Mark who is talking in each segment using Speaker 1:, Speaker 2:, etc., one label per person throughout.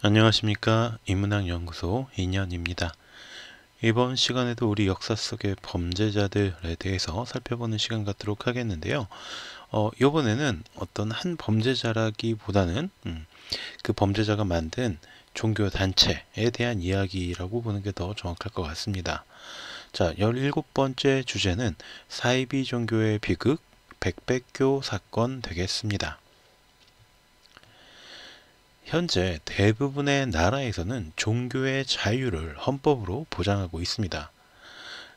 Speaker 1: 안녕하십니까. 인문학연구소 인연입니다. 이번 시간에도 우리 역사 속의 범죄자들에 대해서 살펴보는 시간 갖도록 하겠는데요. 이번에는 어떤 한 범죄자라기보다는 그 범죄자가 만든 종교 단체에 대한 이야기라고 보는 게 더 정확할 것 같습니다. 자, 17번째 주제는 사이비 종교의 비극, 백백교 사건 되겠습니다. 현재 대부분의 나라에서는 종교의 자유를 헌법으로 보장하고 있습니다.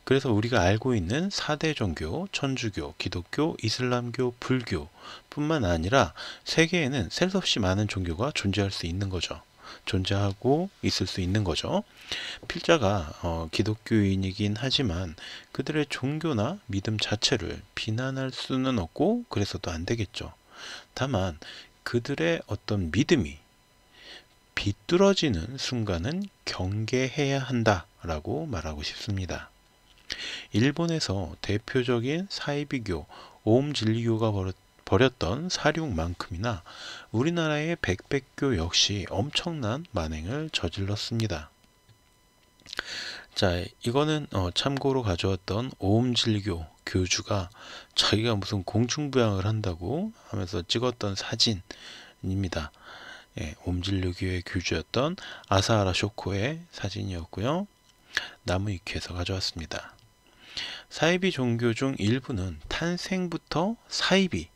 Speaker 1: 그래서 우리가 알고 있는 4대 종교, 천주교, 기독교, 이슬람교, 불교 뿐만 아니라 세계에는 셀 수 없이 많은 종교가 존재할 수 있는 거죠. 존재하고 있을 수 있는 거죠. 필자가 기독교인이긴 하지만 그들의 종교나 믿음 자체를 비난할 수는 없고 그래서도 안 되겠죠. 다만 그들의 어떤 믿음이 비뚤어지는 순간은 경계해야 한다라고 말하고 싶습니다. 일본에서 대표적인 사이비교, 오음진리교가 벌였던 사륙만큼이나 우리나라의 백백교 역시 엄청난 만행을 저질렀습니다. 자, 이거는 참고로 가져왔던 오음진리교 교주가 자기가 무슨 공중부양을 한다고 하면서 찍었던 사진입니다. 예, 옴진류교의 교주였던 아사하라 쇼코의 사진이었고요. 나무위키에서 가져왔습니다. 사이비 종교 중 일부는 탄생부터 사이비,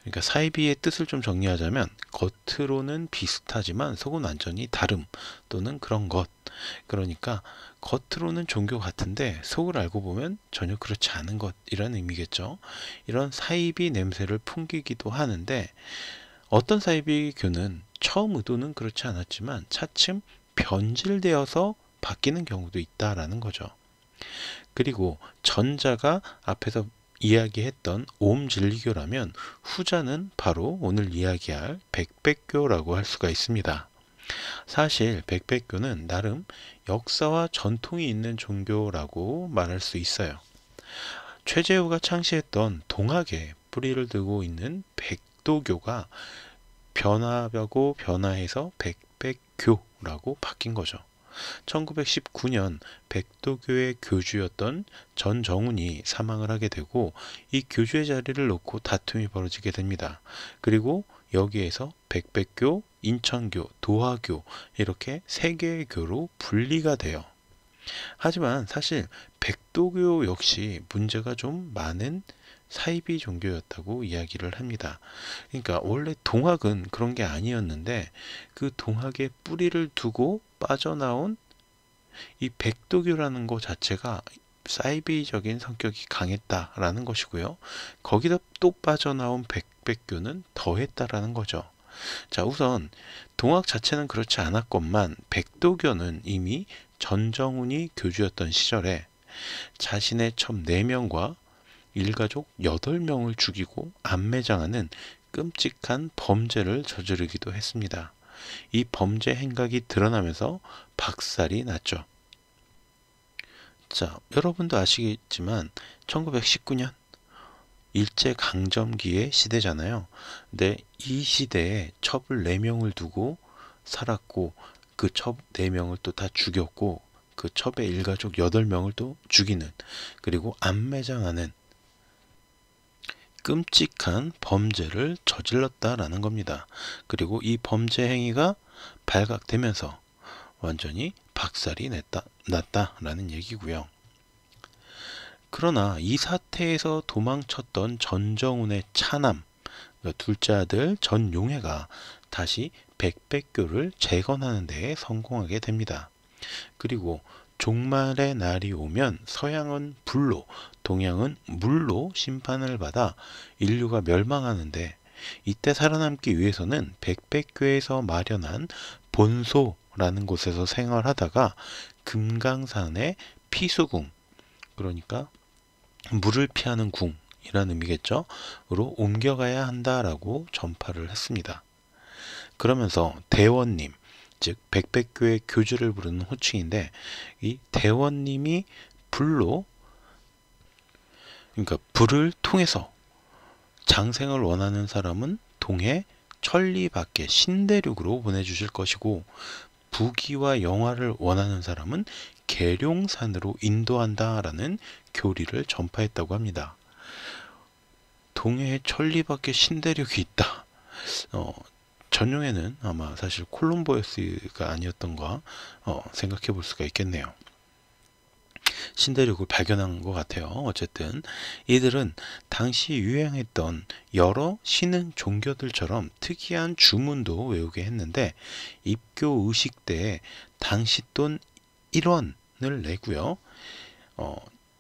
Speaker 1: 그러니까 사이비의 뜻을 좀 정리하자면 겉으로는 비슷하지만 속은 완전히 다름 또는 그런 것. 그러니까 겉으로는 종교 같은데 속을 알고 보면 전혀 그렇지 않은 것이라는 의미겠죠. 이런 사이비 냄새를 풍기기도 하는데 어떤 사이비교는 처음 의도는 그렇지 않았지만 차츰 변질되어서 바뀌는 경우도 있다라는 거죠. 그리고 전자가 앞에서 이야기했던 오음진리교라면 후자는 바로 오늘 이야기할 백백교라고 할 수가 있습니다. 사실 백백교는 나름 역사와 전통이 있는 종교라고 말할 수 있어요. 최재우가 창시했던 동학에 뿌리를 두고 있는 백도교가 변화하고 변화해서 백백교라고 바뀐 거죠. 1919년 백도교의 교주였던 전정훈이 사망을 하게 되고 이 교주의 자리를 놓고 다툼이 벌어지게 됩니다. 그리고 여기에서 백백교, 인천교, 도화교 이렇게 세 개의 교로 분리가 돼요. 하지만 사실 백도교 역시 문제가 좀 많은 사이비 종교였다고 이야기를 합니다. 그러니까 원래 동학은 그런 게 아니었는데 그 동학의 뿌리를 두고 빠져나온 이 백도교라는 것 자체가 사이비적인 성격이 강했다라는 것이고요. 거기다 또 빠져나온 백백교는 더했다라는 거죠. 자, 우선 동학 자체는 그렇지 않았건만 백도교는 이미 전정훈이 교주였던 시절에 자신의 첩 4명과 일가족 8명을 죽이고 암매장하는 끔찍한 범죄를 저지르기도 했습니다. 이 범죄 행각이 드러나면서 박살이 났죠. 자, 여러분도 아시겠지만 1919년 일제강점기의 시대잖아요. 근데 이 시대에 첩을 4명을 두고 살았고 그 첩 4명을 또 다 죽였고 그 첩의 일가족 8명을 또 죽이는 그리고 암매장하는 끔찍한 범죄를 저질렀다라는 겁니다. 그리고 이 범죄 행위가 발각되면서 완전히 박살이 났다라는 얘기고요. 그러나 이 사태에서 도망쳤던 전정훈의 차남, 그러니까 둘째 아들 전용해가 다시 백백교를 재건하는 데에 성공하게 됩니다. 그리고 종말의 날이 오면 서양은 불로, 동양은 물로 심판을 받아 인류가 멸망하는데 이때 살아남기 위해서는 백백교에서 마련한 본소라는 곳에서 생활하다가 금강산의 피수궁, 그러니까 물을 피하는 궁이라는 의미겠죠. 로 옮겨가야 한다라고 전파를 했습니다. 그러면서 대원님, 즉 백백교의 교주를 부르는 호칭인데 이 대원님이 불로, 그러니까 불을 통해서 장생을 원하는 사람은 동해 천리 밖의 신대륙으로 보내주실 것이고, 부귀와 영화를 원하는 사람은 계룡산으로 인도한다라는 교리를 전파했다고 합니다. 동해에 천리밖에 신대륙이 있다. 전용에는 아마 사실 콜럼버스가 아니었던가 생각해 볼 수가 있겠네요. 신대륙을 발견한 것 같아요. 어쨌든 이들은 당시 유행했던 여러 신흥 종교들처럼 특이한 주문도 외우게 했는데, 입교 의식 때 당시 돈 1원을 내고요.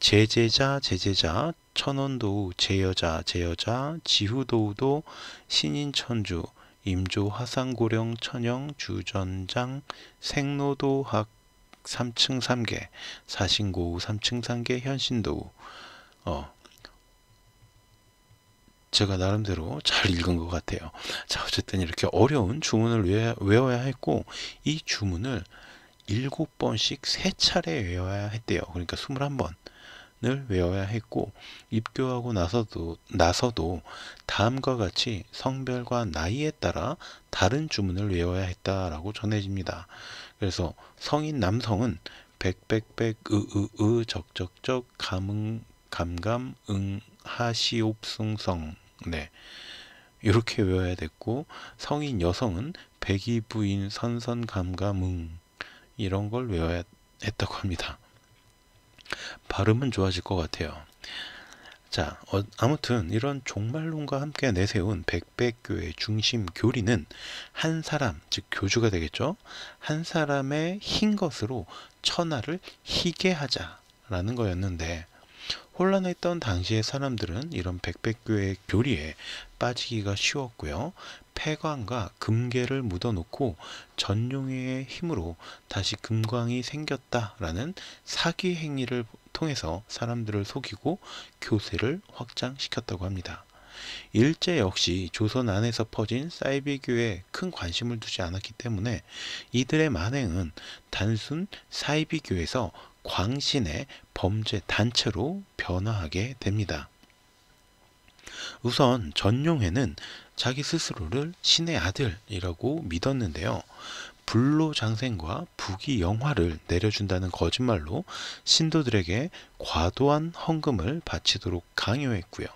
Speaker 1: 제제자 제제자, 천원도우 제여자 제여자, 지후도우도, 신인천주, 임조 화상고령 천영 주전장, 생로도학 3층 3개, 사신고우 3층 3개, 현신도우. 제가 나름대로 잘 읽은 것 같아요. 자, 어쨌든 이렇게 어려운 주문을 외워야 했고, 이 주문을 7번씩 3차례 외워야 했대요. 그러니까 21번을 외워야 했고, 입교하고 나서도 다음과 같이 성별과 나이에 따라 다른 주문을 외워야 했다라고 전해집니다. 그래서 성인 남성은 백백백 으으으 적적적 감응 감감 응 하시옵숭성, 네, 이렇게 외워야 됐고, 성인 여성은 백이부인 선선감감응, 이런 걸 외워야 했다고 합니다. 발음은 좋아질 것 같아요. 자, 아무튼 이런 종말론과 함께 내세운 백백교의 중심 교리는 한 사람, 즉 교주가 되겠죠. 한 사람의 흰 것으로 천하를 희게 하자라는 거였는데, 혼란했던 당시의 사람들은 이런 백백교의 교리에 빠지기가 쉬웠고요. 폐광과 금괴를 묻어놓고 전용의 힘으로 다시 금광이 생겼다라는 사기 행위를 통해서 사람들을 속이고 교세를 확장시켰다고 합니다. 일제 역시 조선 안에서 퍼진 사이비교에 큰 관심을 두지 않았기 때문에 이들의 만행은 단순 사이비교에서 광신의 범죄 단체로 변화하게 됩니다. 우선 전용회는 자기 스스로를 신의 아들이라고 믿었는데요. 불로장생과 부귀영화를 내려준다는 거짓말로 신도들에게 과도한 헌금을 바치도록 강요했고요.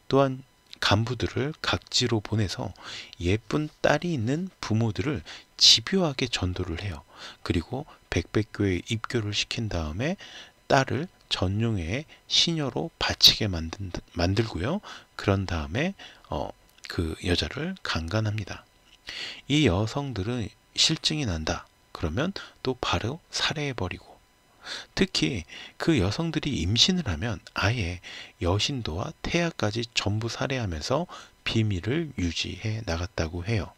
Speaker 1: 또한 간부들을 각지로 보내서 예쁜 딸이 있는 부모들을 집요하게 전도를 해요. 그리고 백백교에 입교를 시킨 다음에 딸을 전용회의 시녀로 바치게 만들고요. 그런 다음에 그 여자를 강간합니다. 이 여성들은 실증이 난다. 그러면 또 바로 살해해버리고, 특히 그 여성들이 임신을 하면 아예 여신도와 태아까지 전부 살해하면서 비밀을 유지해 나갔다고 해요.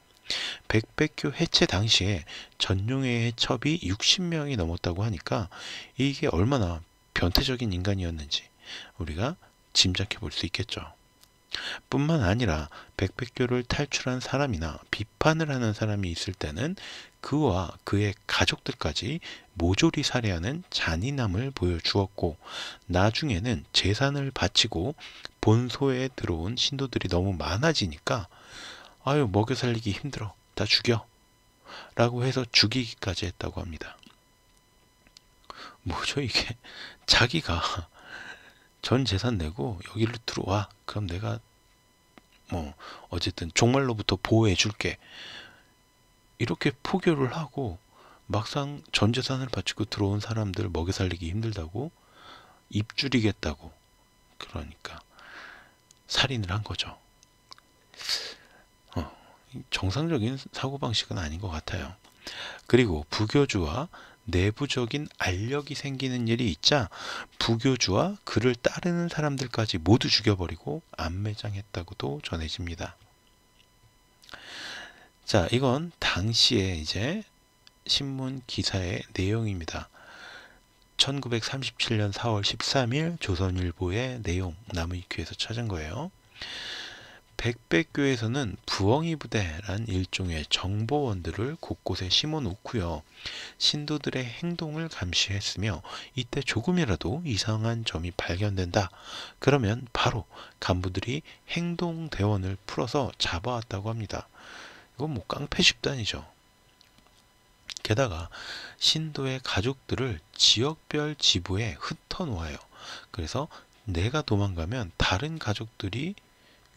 Speaker 1: 백백교 해체 당시에 전용회의 첩이 60명이 넘었다고 하니까 이게 얼마나 변태적인 인간이었는지 우리가 짐작해 볼 수 있겠죠. 뿐만 아니라 백백교를 탈출한 사람이나 비판을 하는 사람이 있을 때는 그와 그의 가족들까지 모조리 살해하는 잔인함을 보여주었고, 나중에는 재산을 바치고 본소에 들어온 신도들이 너무 많아지니까 아유, 먹여 살리기 힘들어, 다 죽여 라고 해서 죽이기까지 했다고 합니다. 뭐죠 이게? 자기가 전 재산 내고 여기로 들어와, 그럼 내가 어쨌든 종말로부터 보호해 줄게, 이렇게 포교를 하고 막상 전 재산을 바치고 들어온 사람들 먹여 살리기 힘들다고 입줄이겠다고, 그러니까 살인을 한 거죠. 정상적인 사고방식은 아닌 것 같아요. 그리고 부교주와 내부적인 알력이 생기는 일이 있자 부교주와 그를 따르는 사람들까지 모두 죽여버리고 안매장했다고도 전해집니다. 자, 이건 당시에 이제 신문 기사의 내용입니다. 1937년 4월 13일 조선일보의 내용, 나무위키에서 찾은 거예요. 백백교에서는 부엉이 부대란 일종의 정보원들을 곳곳에 심어 놓고요. 신도들의 행동을 감시했으며, 이때 조금이라도 이상한 점이 발견된다. 그러면 바로 간부들이 행동대원을 풀어서 잡아왔다고 합니다. 이건 뭐 깡패 집단이죠. 게다가 신도의 가족들을 지역별 지부에 흩어놓아요. 그래서 내가 도망가면 다른 가족들이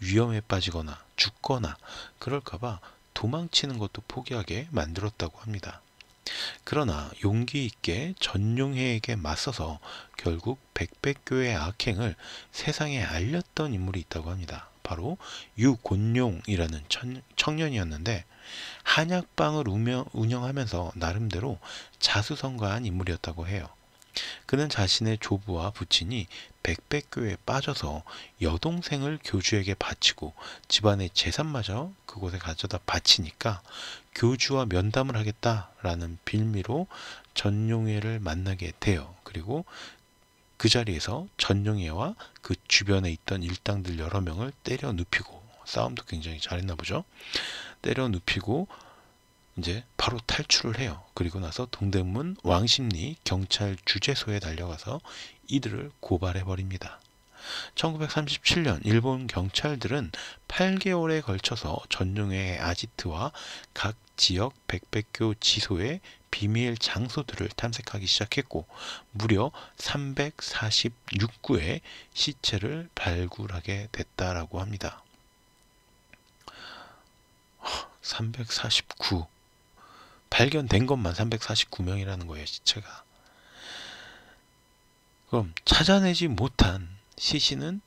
Speaker 1: 위험에 빠지거나 죽거나 그럴까봐 도망치는 것도 포기하게 만들었다고 합니다. 그러나 용기 있게 전용해에게 맞서서 결국 백백교의 악행을 세상에 알렸던 인물이 있다고 합니다. 바로 유곤룡이라는 청년이었는데 한약방을 운영하면서 나름대로 자수성가한 인물이었다고 해요. 그는 자신의 조부와 부친이 백백교에 빠져서 여동생을 교주에게 바치고 집안의 재산마저 그곳에 가져다 바치니까 교주와 면담을 하겠다라는 빌미로 전용회를 만나게 돼요. 그리고 그 자리에서 전용회와 그 주변에 있던 일당들 여러 명을 때려 눕히고, 싸움도 굉장히 잘했나 보죠. 때려 눕히고 이제 바로 탈출을 해요. 그리고 나서 동대문 왕십리 경찰 주재소에 달려가서 이들을 고발해 버립니다. 1937년 일본 경찰들은 8개월에 걸쳐서 전용회의 아지트와 각 지역 백백교 지소의 비밀 장소들을 탐색하기 시작했고 무려 346구의 시체를 발굴하게 됐다라고 합니다. 349 발견된 것만 349명이라는 거예요, 시체가. 그럼 찾아내지 못한 시신은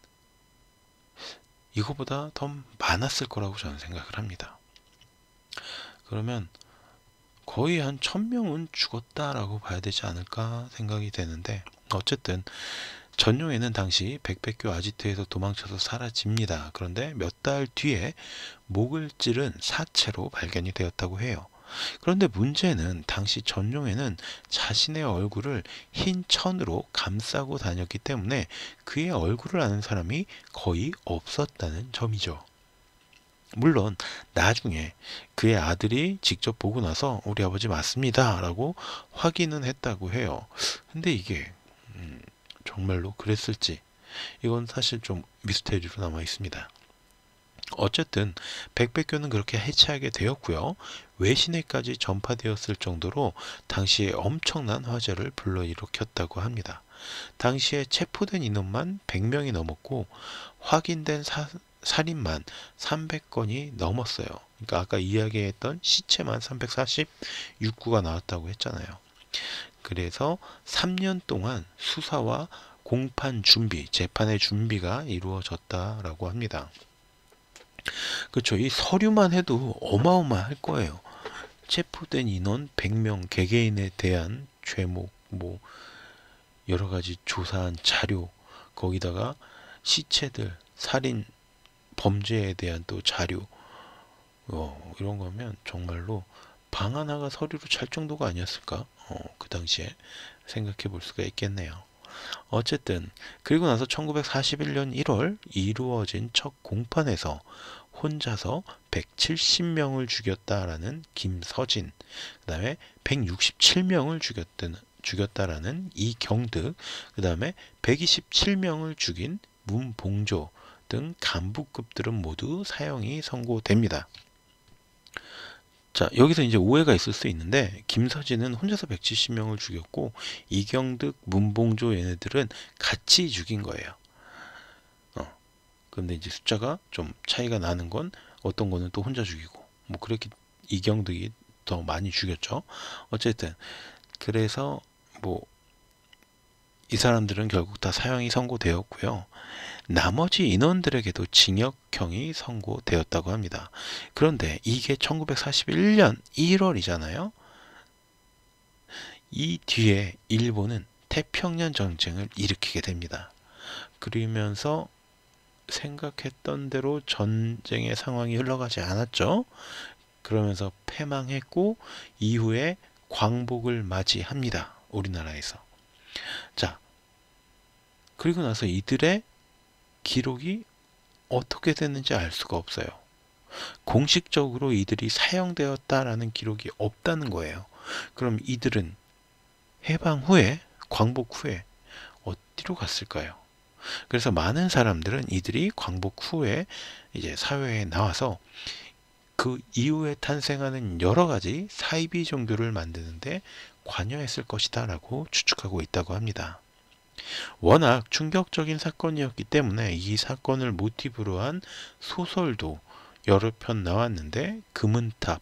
Speaker 1: 이거보다 더 많았을 거라고 저는 생각을 합니다. 그러면 거의 한 1000명은 죽었다라고 봐야 되지 않을까 생각이 되는데, 어쨌든 전용회는 당시 백백교 아지트에서 도망쳐서 사라집니다. 그런데 몇 달 뒤에 목을 찌른 사체로 발견이 되었다고 해요. 그런데 문제는 당시 전용회는 자신의 얼굴을 흰 천으로 감싸고 다녔기 때문에 그의 얼굴을 아는 사람이 거의 없었다는 점이죠. 물론 나중에 그의 아들이 직접 보고 나서 우리 아버지 맞습니다 라고 확인은 했다고 해요. 근데 이게 정말로 그랬을지 이건 사실 좀 미스테리로 남아 있습니다. 어쨌든 백백교는 그렇게 해체하게 되었고요. 외신에까지 전파되었을 정도로 당시에 엄청난 화제를 불러일으켰다고 합니다. 당시에 체포된 인원만 100명이 넘었고 확인된 살인만 300건이 넘었어요. 그러니까 아까 이야기했던 시체만 346구가 나왔다고 했잖아요. 그래서 3년 동안 수사와 공판 준비, 재판의 준비가 이루어졌다라고 합니다. 그렇죠. 이 서류만 해도 어마어마할 거예요. 체포된 인원 100명, 개개인에 대한 죄목, 뭐 여러 가지 조사한 자료, 거기다가 시체들, 살인 범죄에 대한 또 자료, 이런 거면 정말로 방 하나가 서류로 찰 정도가 아니었을까? 그 당시에 생각해 볼 수가 있겠네요. 어쨌든 그리고 나서 1941년 1월 이루어진 첫 공판에서 혼자서 170명을 죽였다라는 김서진, 그 다음에 167명을 죽였다라는 이경득, 그 다음에 127명을 죽인 문봉조 등 간부급들은 모두 사형이 선고됩니다. 자, 여기서 이제 오해가 있을 수 있는데 김서진은 혼자서 170명을 죽였고 이경득, 문봉조 얘네들은 같이 죽인 거예요. 근데 이제 숫자가 좀 차이가 나는 건 어떤 거는 또 혼자 죽이고 뭐 그렇게 이경득이 더 많이 죽였죠. 어쨌든 그래서 뭐 이 사람들은 결국 다 사형이 선고되었고요. 나머지 인원들에게도 징역형이 선고되었다고 합니다. 그런데 이게 1941년 1월이잖아요. 이 뒤에 일본은 태평양 전쟁을 일으키게 됩니다. 그러면서 생각했던 대로 전쟁의 상황이 흘러가지 않았죠. 그러면서 패망했고 이후에 광복을 맞이합니다. 우리나라에서. 자, 그리고 나서 이들의 기록이 어떻게 됐는지 알 수가 없어요. 공식적으로 이들이 사형되었다라는 기록이 없다는 거예요. 그럼 이들은 해방 후에, 광복 후에 어디로 갔을까요? 그래서 많은 사람들은 이들이 광복 후에 이제 사회에 나와서 그 이후에 탄생하는 여러 가지 사이비 종교를 만드는데 관여했을 것이다 라고 추측하고 있다고 합니다. 워낙 충격적인 사건이었기 때문에 이 사건을 모티브로 한 소설도 여러 편 나왔는데 금은탑,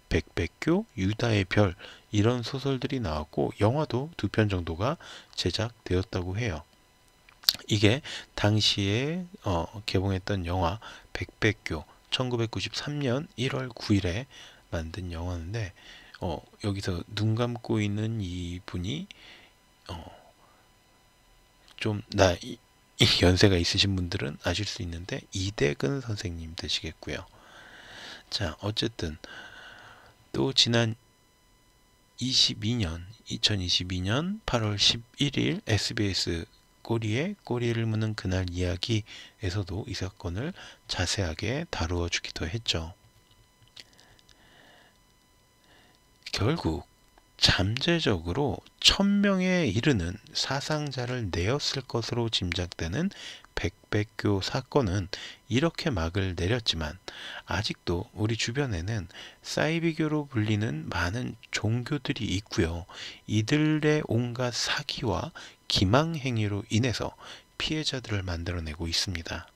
Speaker 1: 백백교, 유다의 별 이런 소설들이 나왔고 영화도 2편 정도가 제작되었다고 해요. 이게 당시에 개봉했던 영화 백백교 1993년 1월 9일에 만든 영화인데 여기서 눈 감고 있는 이 분이 좀 연세가 있으신 분들은 아실 수 있는데 이대근 선생님 되시겠고요. 자, 어쨌든 또 지난 2022년 8월 11일 SBS 꼬리를 무는 그날 이야기에서도 이 사건을 자세하게 다루어 주기도 했죠. 결국 잠재적으로 1000명에 이르는 사상자를 내었을 것으로 짐작되는 백백교 사건은 이렇게 막을 내렸지만 아직도 우리 주변에는 사이비교로 불리는 많은 종교들이 있고요. 이들의 온갖 사기와 기망행위로 인해서 피해자들을 만들어내고 있습니다.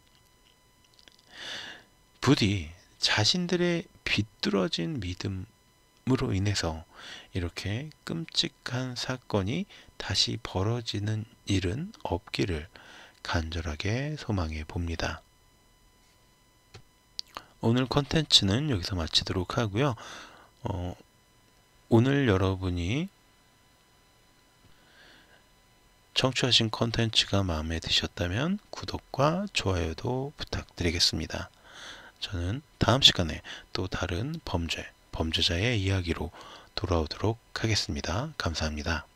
Speaker 1: 부디 자신들의 비뚤어진 믿음으로 인해서 이렇게 끔찍한 사건이 다시 벌어지는 일은 없기를 간절하게 소망해 봅니다. 오늘 컨텐츠는 여기서 마치도록 하고요. 오늘 여러분이 청취하신 컨텐츠가 마음에 드셨다면 구독과 좋아요도 부탁드리겠습니다. 저는 다음 시간에 또 다른 범죄자의 이야기로 돌아오도록 하겠습니다. 감사합니다.